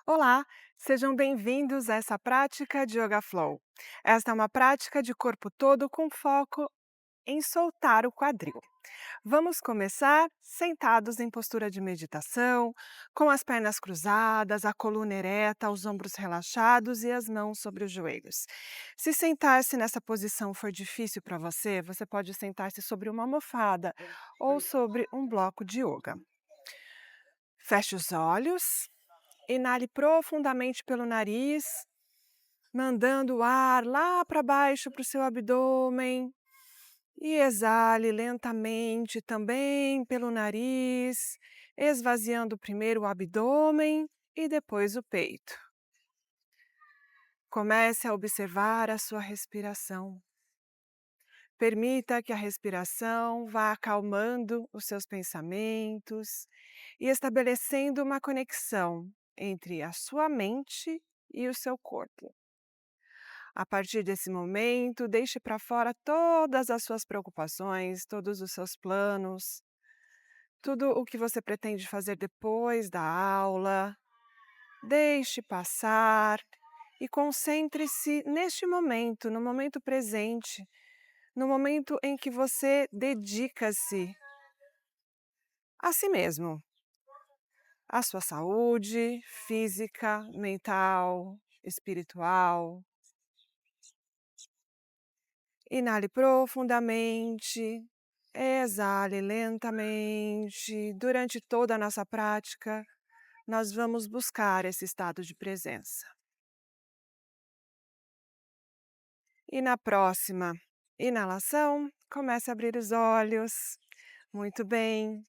Olá, sejam bem-vindos a essa prática de Yoga Flow. Esta é uma prática de corpo todo com foco em soltar o quadril. Vamos começar sentados em postura de meditação, com as pernas cruzadas, a coluna ereta, os ombros relaxados e as mãos sobre os joelhos. Se sentar-se nessa posição for difícil para você, você pode sentar-se sobre uma almofada ou sobre um bloco de yoga. Feche os olhos. Inale profundamente pelo nariz, mandando o ar lá para baixo para o seu abdômen. E exale lentamente também pelo nariz, esvaziando primeiro o abdômen e depois o peito. Comece a observar a sua respiração. Permita que a respiração vá acalmando os seus pensamentos e estabelecendo uma conexão entre a sua mente e o seu corpo. A partir desse momento, deixe para fora todas as suas preocupações, todos os seus planos, tudo o que você pretende fazer depois da aula. Deixe passar e concentre-se neste momento, no momento presente, no momento em que você dedica-se a si mesmo, à sua saúde física, mental, espiritual. Inale profundamente, exale lentamente. Durante toda a nossa prática, nós vamos buscar esse estado de presença. E na próxima inalação, comece a abrir os olhos. Muito bem.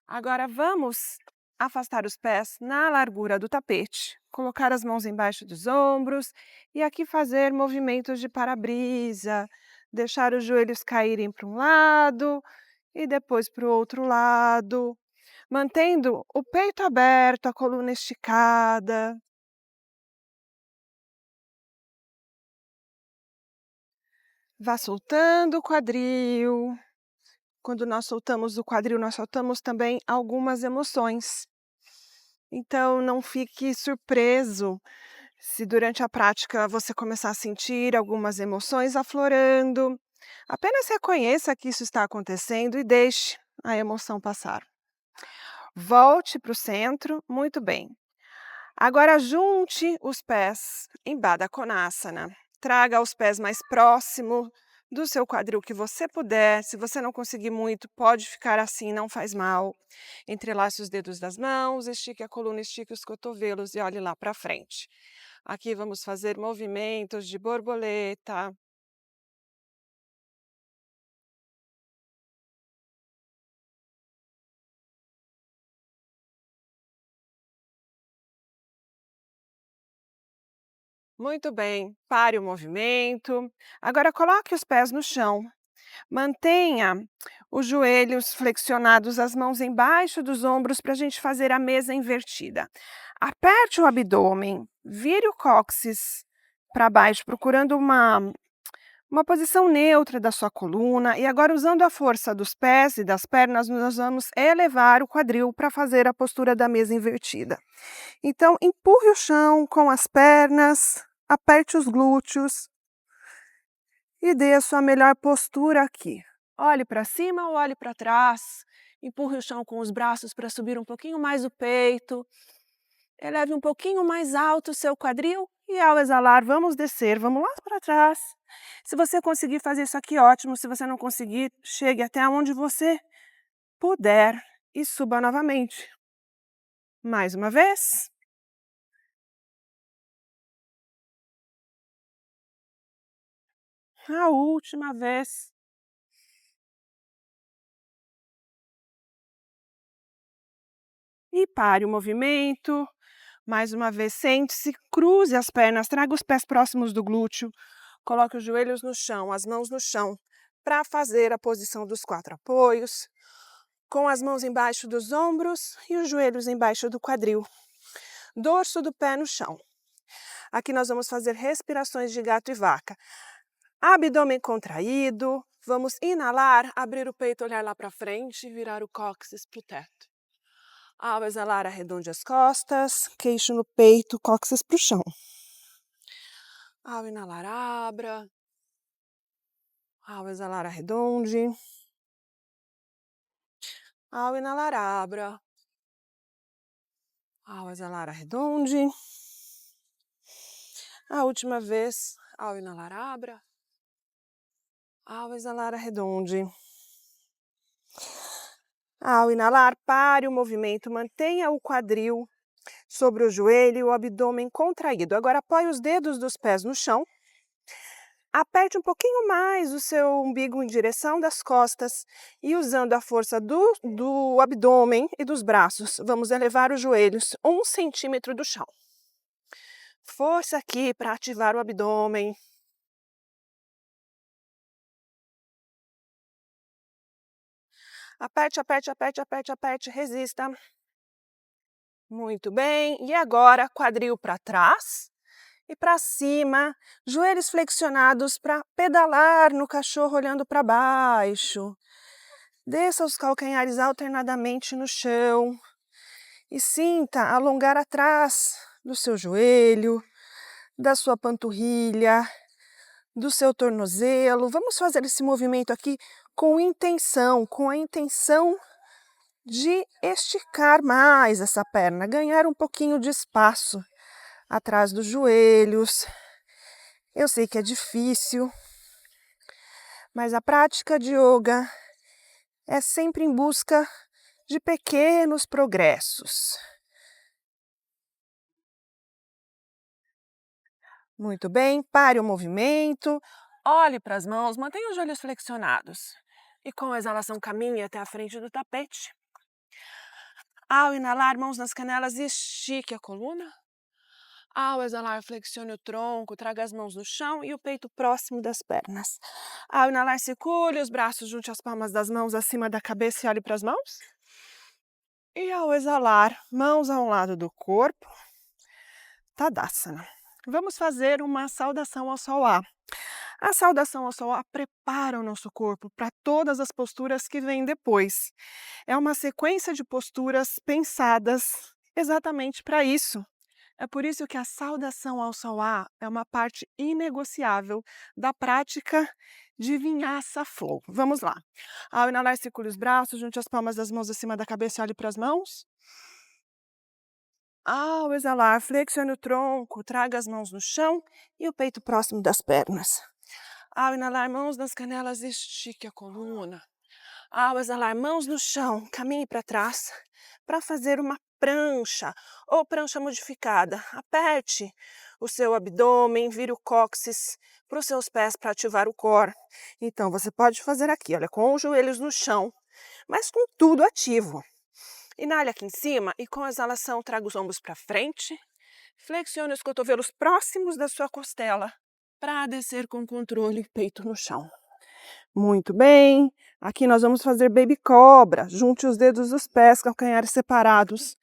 Agora vamos afastar os pés na largura do tapete, colocar as mãos embaixo dos ombros e aqui fazer movimentos de para-brisa, deixar os joelhos caírem para um lado e depois para o outro lado, mantendo o peito aberto, a coluna esticada. Vá soltando o quadril. Quando nós soltamos o quadril, nós soltamos também algumas emoções. Então, não fique surpreso se durante a prática você começar a sentir algumas emoções aflorando. Apenas reconheça que isso está acontecendo e deixe a emoção passar. Volte para o centro, muito bem. Agora junte os pés em Baddha Konasana. Traga os pés mais próximo do seu quadril que você puder. Se você não conseguir muito, pode ficar assim, não faz mal. Entrelace os dedos das mãos, estique a coluna, estique os cotovelos e olhe lá para frente. Aqui vamos fazer movimentos de borboleta. Muito bem, pare o movimento. Agora coloque os pés no chão. Mantenha os joelhos flexionados, as mãos embaixo dos ombros para a gente fazer a mesa invertida. Aperte o abdômen, vire o cóccix para baixo, procurando uma posição neutra da sua coluna. E agora, usando a força dos pés e das pernas, nós vamos elevar o quadril para fazer a postura da mesa invertida. Então, empurre o chão com as pernas, aperte os glúteos e dê a sua melhor postura aqui. Olhe para cima ou olhe para trás. Empurre o chão com os braços para subir um pouquinho mais o peito. Eleve um pouquinho mais alto o seu quadril e ao exalar vamos descer, vamos lá para trás. Se você conseguir fazer isso aqui, ótimo. Se você não conseguir, chegue até onde você puder e suba novamente. Mais uma vez. A última vez. E pare o movimento. Mais uma vez, sente-se, cruze as pernas, traga os pés próximos do glúteo. Coloque os joelhos no chão, as mãos no chão, para fazer a posição dos 4 apoios, com as mãos embaixo dos ombros e os joelhos embaixo do quadril. Dorso do pé no chão. Aqui nós vamos fazer respirações de gato e vaca. Abdômen contraído, vamos inalar, abrir o peito, olhar lá para frente e virar o cóccix para o teto. Ao exalar, arredonde as costas, queixo no peito, cóccix para o chão. Ao inalar, abra. Ao exalar, arredonde. Ao inalar, abra. Ao exalar, arredonde. A última vez, ao inalar, abra. Ao exalar, arredonde. Ao inalar, pare o movimento, mantenha o quadril sobre o joelho e o abdômen contraído. Agora apoie os dedos dos pés no chão. Aperte um pouquinho mais o seu umbigo em direção das costas e usando a força do abdômen e dos braços, vamos elevar os joelhos 1 centímetro do chão. Força aqui para ativar o abdômen. Aperte, aperte, aperte, aperte, aperte, resista. Muito bem. E agora, quadril para trás e para cima, joelhos flexionados para pedalar no cachorro olhando para baixo. Desça os calcanhares alternadamente no chão e sinta alongar atrás do seu joelho, da sua panturrilha, do seu tornozelo. Vamos fazer esse movimento aqui com a intenção de esticar mais essa perna, ganhar um pouquinho de espaço atrás dos joelhos. Eu sei que é difícil, mas a prática de yoga é sempre em busca de pequenos progressos. Muito bem, pare o movimento, olhe para as mãos, mantenha os joelhos flexionados. E com a exalação caminhe até a frente do tapete. Ao inalar, mãos nas canelas, estique a coluna. Ao exalar, flexione o tronco, traga as mãos no chão e o peito próximo das pernas. Ao inalar, circule os braços, junte as palmas das mãos acima da cabeça e olhe para as mãos. E ao exalar, mãos ao lado do corpo, Tadasana. Vamos fazer uma saudação ao Sol A. A saudação ao Sol A prepara o nosso corpo para todas as posturas que vêm depois. É uma sequência de posturas pensadas exatamente para isso. É por isso que a saudação ao Sol A é uma parte inegociável da prática de Vinyasa Flow. Vamos lá. Ao inalar, circule os braços, junte as palmas das mãos acima da cabeça e olhe para as mãos. Ao exalar, flexione o tronco, traga as mãos no chão e o peito próximo das pernas. Ao inalar, mãos nas canelas, estique a coluna. Ao exalar, mãos no chão, caminhe para trás para fazer uma prancha ou prancha modificada. Aperte o seu abdômen, vire o cóccix para os seus pés para ativar o core. Então, você pode fazer aqui, olha, com os joelhos no chão, mas com tudo ativo. Inale aqui em cima e com a exalação traga os ombros para frente. Flexione os cotovelos próximos da sua costela para descer com controle, peito no chão. Muito bem. Aqui nós vamos fazer baby cobra. Junte os dedos dos pés, calcanhares separados.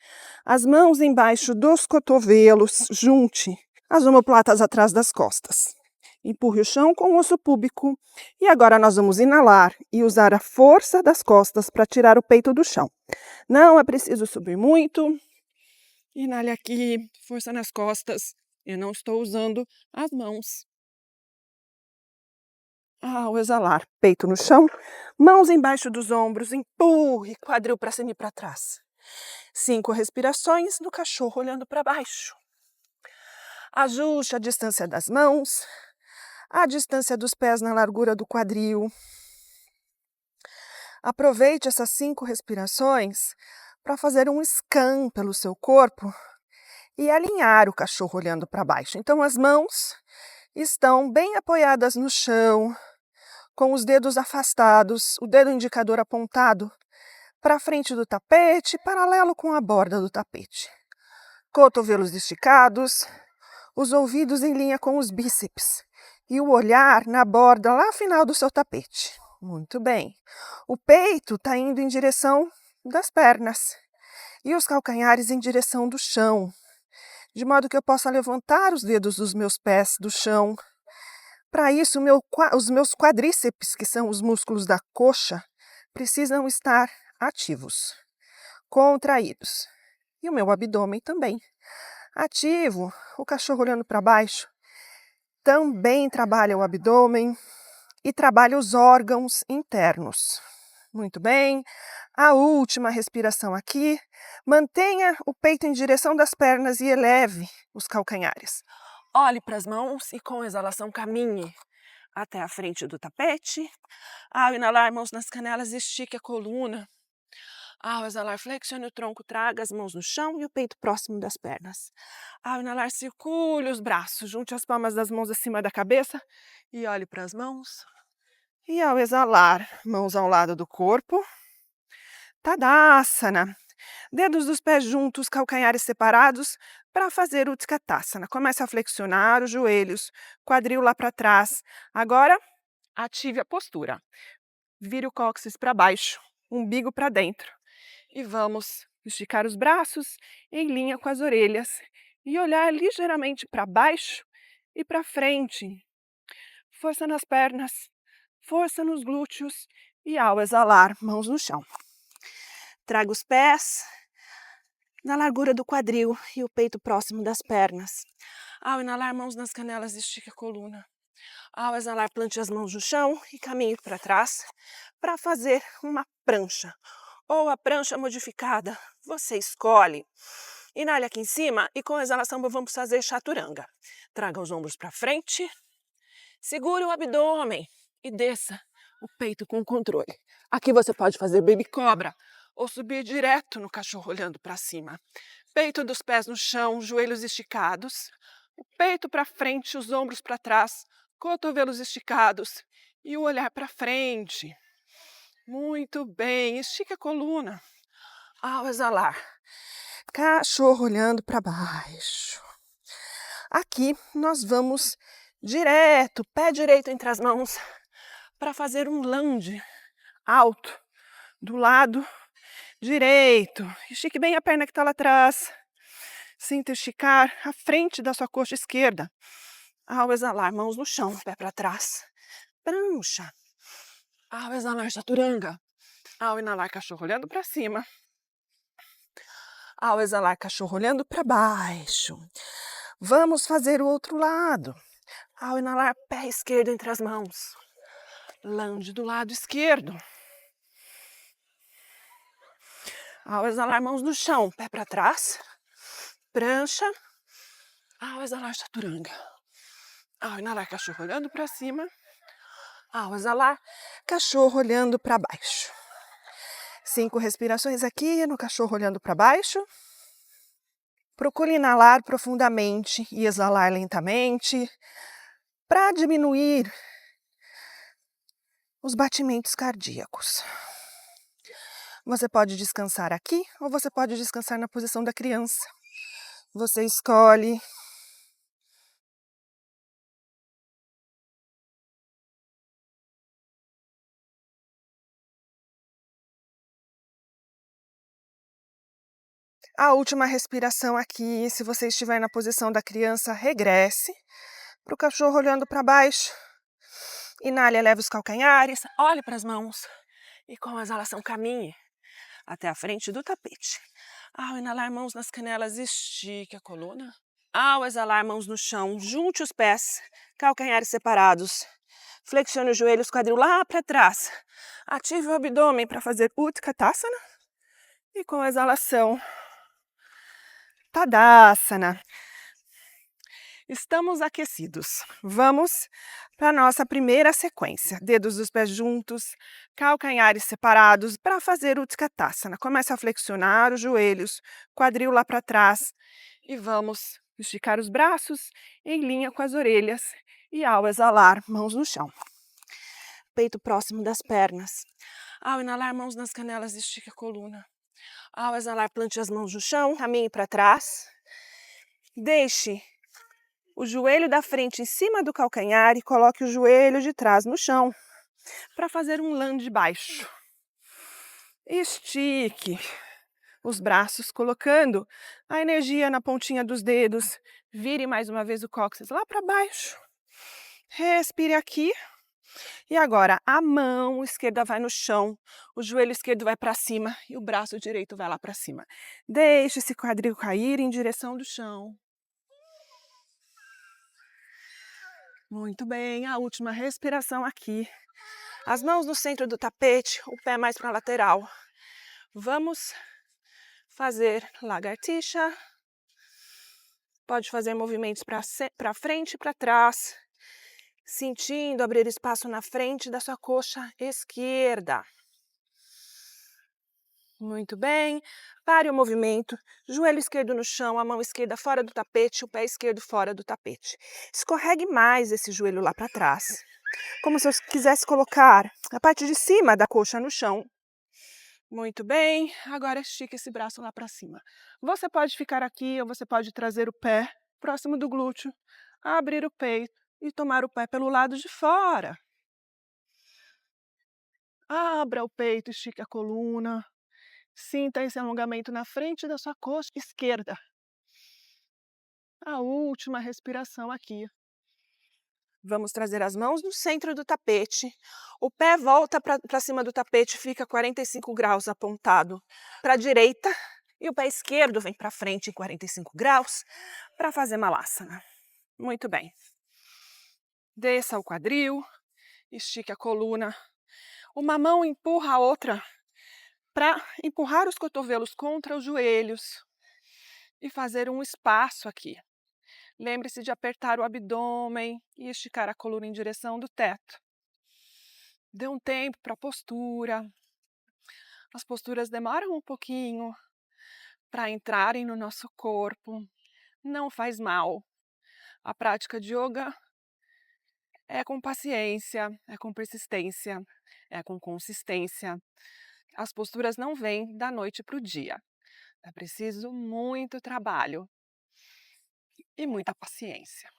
As mãos embaixo dos cotovelos. Junte as omoplatas atrás das costas. Empurre o chão com o osso púbico. E agora nós vamos inalar e usar a força das costas para tirar o peito do chão. Não é preciso subir muito. Inale aqui, força nas costas. Eu não estou usando as mãos. Ao exalar, peito no chão, mãos embaixo dos ombros, empurre quadril para cima e para trás. 5 respirações no cachorro olhando para baixo. Ajuste a distância das mãos, a distância dos pés na largura do quadril. Aproveite essas 5 respirações para fazer um scan pelo seu corpo e alinhar o cachorro olhando para baixo. Então as mãos estão bem apoiadas no chão, com os dedos afastados, o dedo indicador apontado para frente do tapete, paralelo com a borda do tapete. Cotovelos esticados, os ouvidos em linha com os bíceps e o olhar na borda lá final do seu tapete. Muito bem. O peito está indo em direção das pernas e os calcanhares em direção do chão, de modo que eu possa levantar os dedos dos meus pés do chão. Para isso, os meus quadríceps, que são os músculos da coxa, precisam estar ativos, contraídos. e o meu abdômen também. Ativo o cachorro olhando para baixo. Também trabalha o abdômen e trabalha os órgãos internos. Muito bem. A última respiração aqui. Mantenha o peito em direção das pernas e eleve os calcanhares. Olhe para as mãos e com exalação caminhe até a frente do tapete. Ao inalar, mãos nas canelas, estique a coluna. Ao exalar, flexione o tronco, traga as mãos no chão e o peito próximo das pernas. Ao inalar, circule os braços, junte as palmas das mãos acima da cabeça e olhe para as mãos. E ao exalar, mãos ao lado do corpo. Tadasana. Dedos dos pés juntos, calcanhares separados, para fazer o Utkatasana. Comece a flexionar os joelhos, quadril lá para trás. Agora, ative a postura. Vire o cóccix para baixo, umbigo para dentro. E vamos esticar os braços em linha com as orelhas e olhar ligeiramente para baixo e para frente. Força nas pernas, força nos glúteos e ao exalar, mãos no chão. Traga os pés na largura do quadril e o peito próximo das pernas. Ao inalar, mãos nas canelas, estique a coluna. Ao exalar, plante as mãos no chão e caminhe para trás para fazer uma prancha. Ou a prancha modificada, você escolhe. Inale aqui em cima e com a exalação vamos fazer chaturanga. Traga os ombros para frente, segure o abdômen e desça o peito com controle. Aqui você pode fazer baby cobra ou subir direto no cachorro olhando para cima. Peito dos pés no chão, joelhos esticados, o peito para frente, os ombros para trás, cotovelos esticados e o olhar para frente. Muito bem, estique a coluna. Ao exalar, cachorro olhando para baixo. Aqui nós vamos direto, pé direito entre as mãos, para fazer um lunge alto do lado direito. Estique bem a perna que está lá atrás. Sinta esticar a frente da sua coxa esquerda. Ao exalar, mãos no chão, pé para trás. Prancha. Ao exalar, chaturanga. Ao inalar, cachorro olhando para cima. Ao exalar, cachorro olhando para baixo. Vamos fazer o outro lado. Ao inalar, pé esquerdo entre as mãos. Lunge do lado esquerdo. Ao exalar, mãos no chão, pé para trás. Prancha. Ao exalar, chaturanga. Ao inalar, cachorro olhando para cima. Ao exalar, cachorro olhando para baixo. 5 respirações aqui no cachorro olhando para baixo. Procure inalar profundamente e exalar lentamente para diminuir os batimentos cardíacos. Você pode descansar aqui ou você pode descansar na posição da criança. Você escolhe. A última respiração aqui, se você estiver na posição da criança, regresse para o cachorro olhando para baixo. Inale, eleve os calcanhares, olhe para as mãos e com a exalação caminhe até a frente do tapete. Ao inalar, mãos nas canelas, estique a coluna. Ao exalar, mãos no chão, junte os pés, calcanhares separados. Flexione os joelhos, quadril lá para trás. Ative o abdômen para fazer Utkatasana. E com a exalação, Tadasana. Estamos aquecidos. Vamos para a nossa primeira sequência. Dedos dos pés juntos, calcanhares separados para fazer o Utkatasana. Comece a flexionar os joelhos, quadril lá para trás e vamos esticar os braços em linha com as orelhas e ao exalar, mãos no chão. Peito próximo das pernas. Ao inalar, mãos nas canelas, estique a coluna. Ao exalar, plante as mãos no chão, caminhe para trás. Deixe o joelho da frente em cima do calcanhar e coloque o joelho de trás no chão para fazer um lunge baixo. Estique os braços, colocando a energia na pontinha dos dedos. Vire mais uma vez o cóccix lá para baixo. Respire aqui. E agora a mão esquerda vai no chão, o joelho esquerdo vai para cima e o braço direito vai lá para cima. Deixe esse quadril cair em direção do chão. Muito bem, a última respiração aqui. As mãos no centro do tapete, o pé mais para a lateral. Vamos fazer lagartixa. Pode fazer movimentos para frente e para trás, sentindo abrir espaço na frente da sua coxa esquerda. Muito bem. Pare o movimento. Joelho esquerdo no chão, a mão esquerda fora do tapete, o pé esquerdo fora do tapete. Escorregue mais esse joelho lá para trás, como se eu quisesse colocar a parte de cima da coxa no chão. Muito bem, agora estica esse braço lá para cima. Você pode ficar aqui ou você pode trazer o pé próximo do glúteo, abrir o peito e tomar o pé pelo lado de fora. Abra o peito, estique a coluna. Sinta esse alongamento na frente da sua coxa esquerda. A última respiração aqui. Vamos trazer as mãos no centro do tapete. O pé volta para cima do tapete, fica 45 graus apontado para a direita. E o pé esquerdo vem para frente em 45 graus para fazer malasana. Muito bem. Desça o quadril, estique a coluna. Uma mão empurra a outra para empurrar os cotovelos contra os joelhos e fazer um espaço aqui. Lembre-se de apertar o abdômen e esticar a coluna em direção do teto. Dê um tempo para a postura. As posturas demoram um pouquinho para entrarem no nosso corpo. Não faz mal. A prática de yoga é com paciência, é com persistência, é com consistência. As posturas não vêm da noite para o dia. É preciso muito trabalho e muita paciência.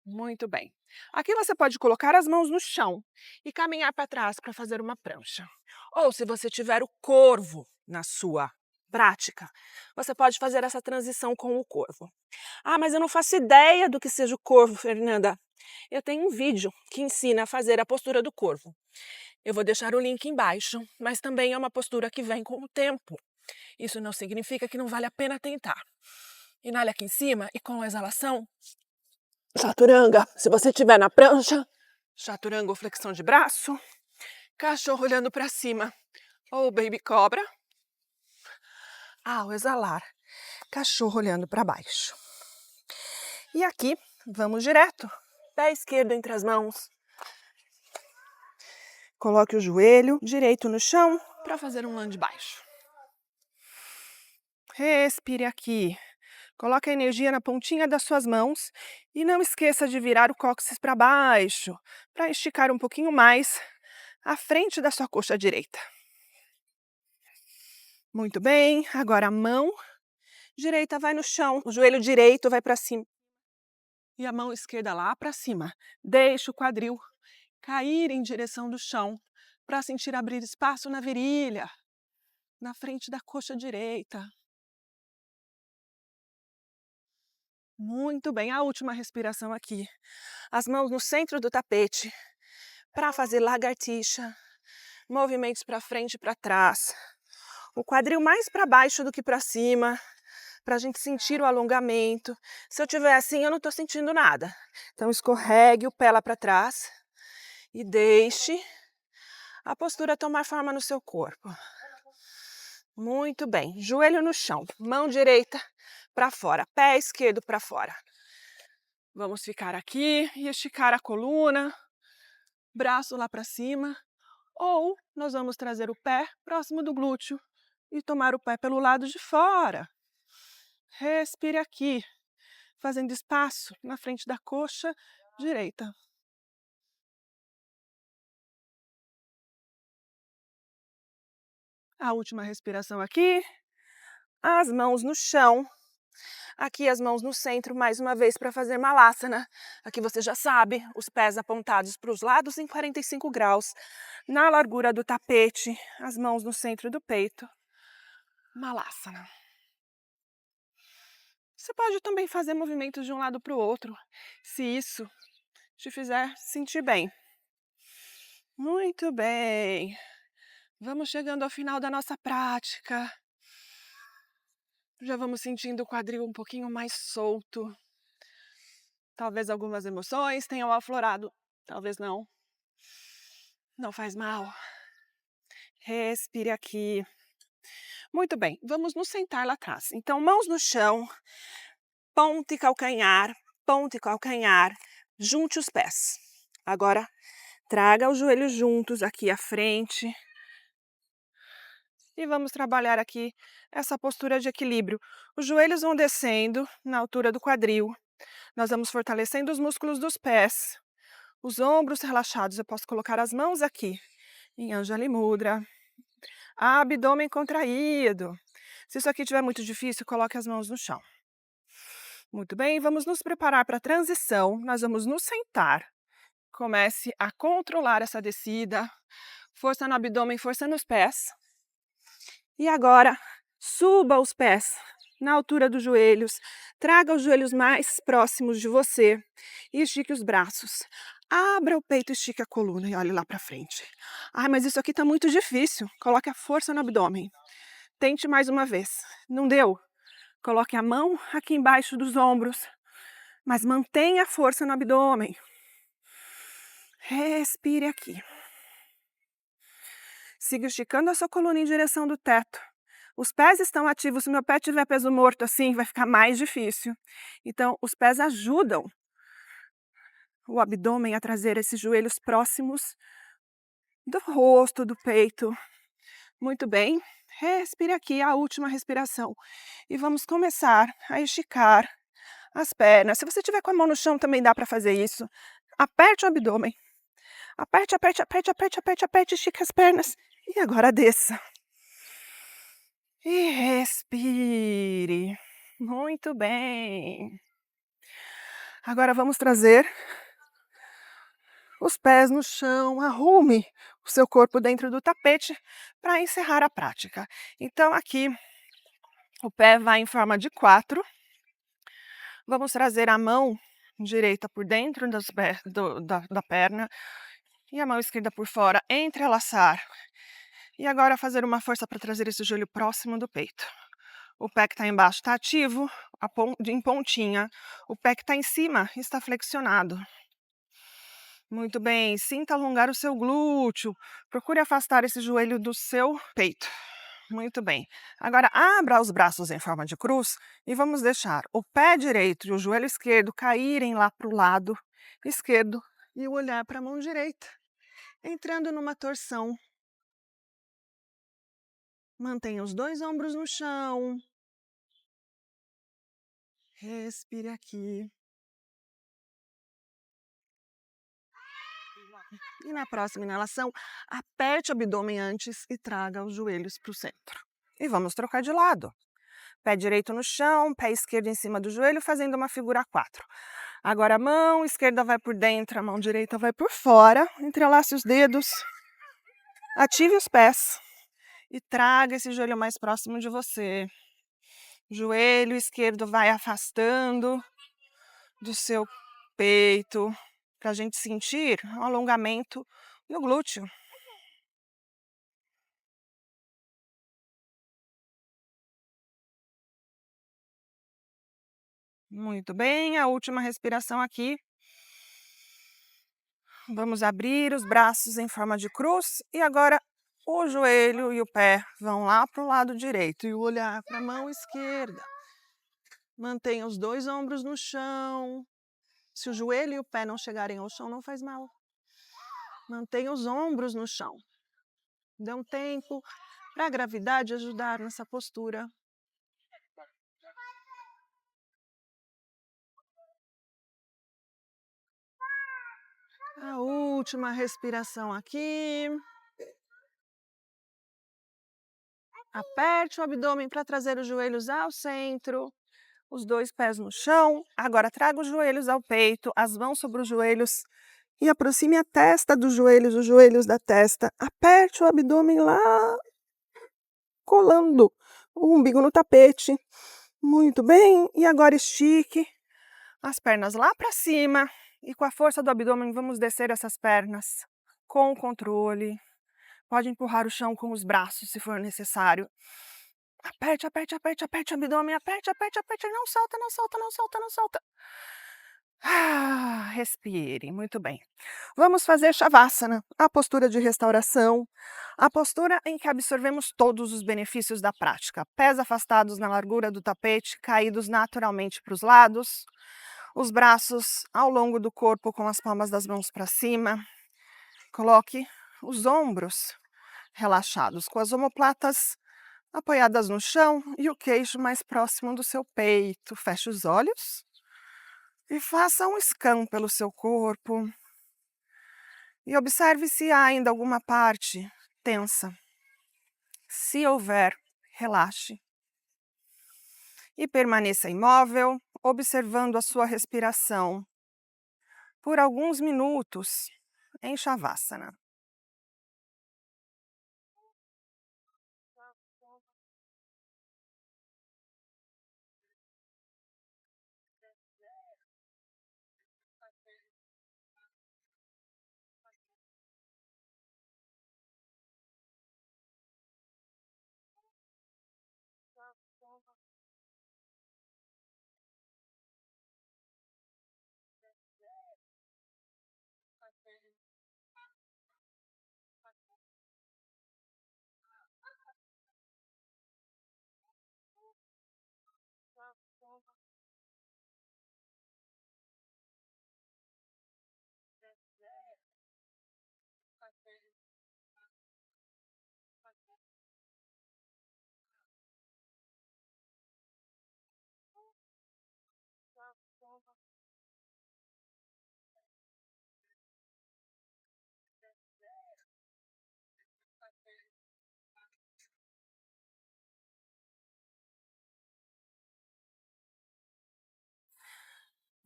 Muito bem. Aqui você pode colocar as mãos no chão e caminhar para trás para fazer uma prancha. Ou se você tiver o corvo na sua prática, você pode fazer essa transição com o corvo. Ah, mas eu não faço ideia do que seja o corvo, Fernanda. Eu tenho um vídeo que ensina a fazer a postura do corvo. Eu vou deixar o link embaixo, mas também é uma postura que vem com o tempo. Isso não significa que não vale a pena tentar. Inale aqui em cima e com a exalação, chaturanga. Se você estiver na prancha, chaturanga ou flexão de braço, cachorro olhando para cima ou baby cobra. Ao exalar, cachorro olhando para baixo. E aqui, vamos direto. Pé esquerdo entre as mãos. Coloque o joelho direito no chão para fazer um lande baixo. Respire aqui. Coloque a energia na pontinha das suas mãos e não esqueça de virar o cóccix para baixo, para esticar um pouquinho mais a frente da sua coxa direita. Muito bem, agora a mão direita vai no chão, o joelho direito vai para cima e a mão esquerda lá para cima. Deixe o quadril cair em direção do chão para sentir abrir espaço na virilha, na frente da coxa direita. Muito bem, a última respiração aqui. As mãos no centro do tapete para fazer lagartixa, movimentos para frente e para trás. O quadril mais para baixo do que para cima, para a gente sentir o alongamento. Se eu tiver assim, eu não estou sentindo nada. Então, escorregue o pé lá para trás e deixe a postura tomar forma no seu corpo. Muito bem. Joelho no chão, mão direita para fora, pé esquerdo para fora. Vamos ficar aqui e esticar a coluna, braço lá para cima. Ou nós vamos trazer o pé próximo do glúteo e tomar o pé pelo lado de fora. Respire aqui, fazendo espaço na frente da coxa direita. A última respiração aqui. As mãos no chão. Aqui as mãos no centro, mais uma vez, para fazer malasana. Aqui você já sabe, os pés apontados para os lados em 45 graus. Na largura do tapete, as mãos no centro do peito. Malasana. Você pode também fazer movimentos de um lado para o outro, se isso te fizer sentir bem. Muito bem. Vamos chegando ao final da nossa prática. Já vamos sentindo o quadril um pouquinho mais solto. Talvez algumas emoções tenham aflorado, talvez não. Não faz mal. Respire aqui. Muito bem, vamos nos sentar lá atrás. Então, mãos no chão, ponta e calcanhar, junte os pés. Agora, traga os joelhos juntos aqui à frente. E vamos trabalhar aqui essa postura de equilíbrio. Os joelhos vão descendo na altura do quadril. Nós vamos fortalecendo os músculos dos pés. Os ombros relaxados, eu posso colocar as mãos aqui em Anjali Mudra. Abdômen contraído. Se isso aqui estiver muito difícil, coloque as mãos no chão. Muito bem, vamos nos preparar para a transição. Nós vamos nos sentar. Comece a controlar essa descida. Força no abdômen, força nos pés. E agora, suba os pés na altura dos joelhos. Traga os joelhos mais próximos de você. E estique os braços. Abra o peito, estique a coluna e olhe lá para frente. Ai, mas isso aqui está muito difícil. Coloque a força no abdômen. Tente mais uma vez. Não deu? Coloque a mão aqui embaixo dos ombros, mas mantenha a força no abdômen. Respire aqui. Siga esticando a sua coluna em direção do teto. Os pés estão ativos. Se meu pé tiver peso morto assim, vai ficar mais difícil. Então, os pés ajudam o abdômen a trazer esses joelhos próximos do rosto, do peito. Muito bem. Respire aqui, a última respiração. E vamos começar a esticar as pernas. Se você tiver com a mão no chão, também dá para fazer isso. Aperte o abdômen. Aperte, aperte, aperte, aperte, aperte, aperte, estique as pernas. E agora desça. E respire. Muito bem. Agora vamos trazer os pés no chão. Arrume o seu corpo dentro do tapete para encerrar a prática. Então aqui o pé vai em forma de 4. Vamos trazer a mão direita por dentro da perna e a mão esquerda por fora, entrelaçar. E agora fazer uma força para trazer esse joelho próximo do peito. O pé que está embaixo está ativo, em pontinha. O pé que está em cima está flexionado. Muito bem, sinta alongar o seu glúteo. Procure afastar esse joelho do seu peito. Muito bem. Agora, abra os braços em forma de cruz e vamos deixar o pé direito e o joelho esquerdo caírem lá para o lado esquerdo e o olhar para a mão direita, entrando numa torção. Mantenha os 2 ombros no chão. Respire aqui. E na próxima inalação, aperte o abdômen antes e traga os joelhos para o centro. E vamos trocar de lado. Pé direito no chão, pé esquerdo em cima do joelho, fazendo uma figura 4. Agora a mão esquerda vai por dentro, a mão direita vai por fora. Entrelace os dedos. Ative os pés. E traga esse joelho mais próximo de você. Joelho esquerdo vai afastando do seu peito, para a gente sentir um alongamento no glúteo. Muito bem, a última respiração aqui. Vamos abrir os braços em forma de cruz e agora o joelho e o pé vão lá para o lado direito e o olhar para a mão esquerda. Mantenha os 2 ombros no chão. Se o joelho e o pé não chegarem ao chão, não faz mal. Mantenha os ombros no chão. Dê um tempo para a gravidade ajudar nessa postura. A última respiração aqui. Aperte o abdômen para trazer os joelhos ao centro. Os 2 pés no chão. Agora traga os joelhos ao peito, as mãos sobre os joelhos e aproxime a testa dos joelhos, os joelhos da testa. Aperte o abdômen lá, colando o umbigo no tapete. Muito bem. E agora estique as pernas lá para cima e com a força do abdômen vamos descer essas pernas. com controle. Pode empurrar o chão com os braços, se for necessário. Aperte, aperte, aperte, aperte o abdômen, aperte, aperte, aperte, não solta, não solta, não solta, não solta. Respire, muito bem. Vamos fazer Shavasana, a postura de restauração, a postura em que absorvemos todos os benefícios da prática. Pés afastados na largura do tapete, caídos naturalmente para os lados, os braços ao longo do corpo com as palmas das mãos para cima. Coloque os ombros relaxados, com as omoplatas apoiadas no chão e o queixo mais próximo do seu peito. Feche os olhos e faça um scan pelo seu corpo. E observe se há ainda alguma parte tensa. Se houver, relaxe. E permaneça imóvel, observando a sua respiração por alguns minutos em Shavasana.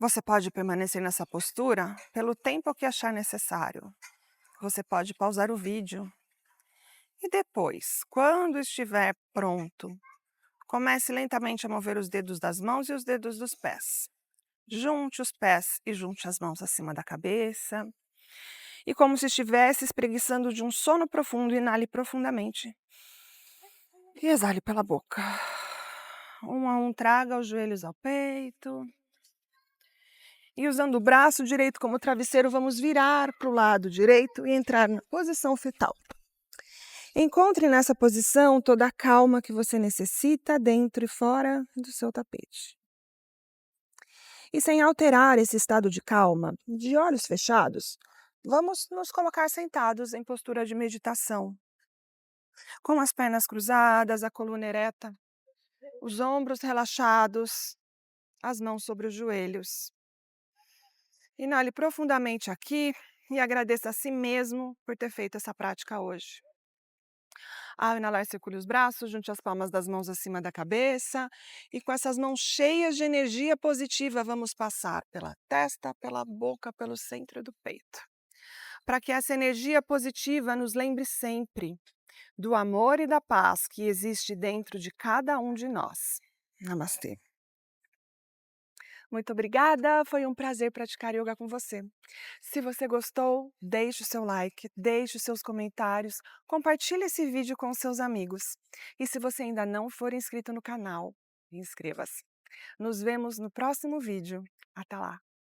Você pode permanecer nessa postura pelo tempo que achar necessário. Você pode pausar o vídeo e depois, quando estiver pronto, comece lentamente a mover os dedos das mãos e os dedos dos pés. Junte os pés e junte as mãos acima da cabeça. E como se estivesse espreguiçando de um sono profundo, inale profundamente. E exale pela boca. Um a um, traga os joelhos ao peito. E usando o braço direito como travesseiro, vamos virar para o lado direito e entrar na posição fetal. Encontre nessa posição toda a calma que você necessita dentro e fora do seu tapete. E sem alterar esse estado de calma, de olhos fechados, vamos nos colocar sentados em postura de meditação, com as pernas cruzadas, a coluna ereta, os ombros relaxados, as mãos sobre os joelhos. Inale profundamente aqui e agradeça a si mesmo por ter feito essa prática hoje. Ao inalar, circule os braços, junte as palmas das mãos acima da cabeça e com essas mãos cheias de energia positiva, vamos passar pela testa, pela boca, pelo centro do peito. Para que essa energia positiva nos lembre sempre do amor e da paz que existe dentro de cada um de nós. Namastê. Muito obrigada, foi um prazer praticar yoga com você. Se você gostou, deixe o seu like, deixe os seus comentários, compartilhe esse vídeo com seus amigos. E se você ainda não for inscrito no canal, inscreva-se. Nos vemos no próximo vídeo. Até lá!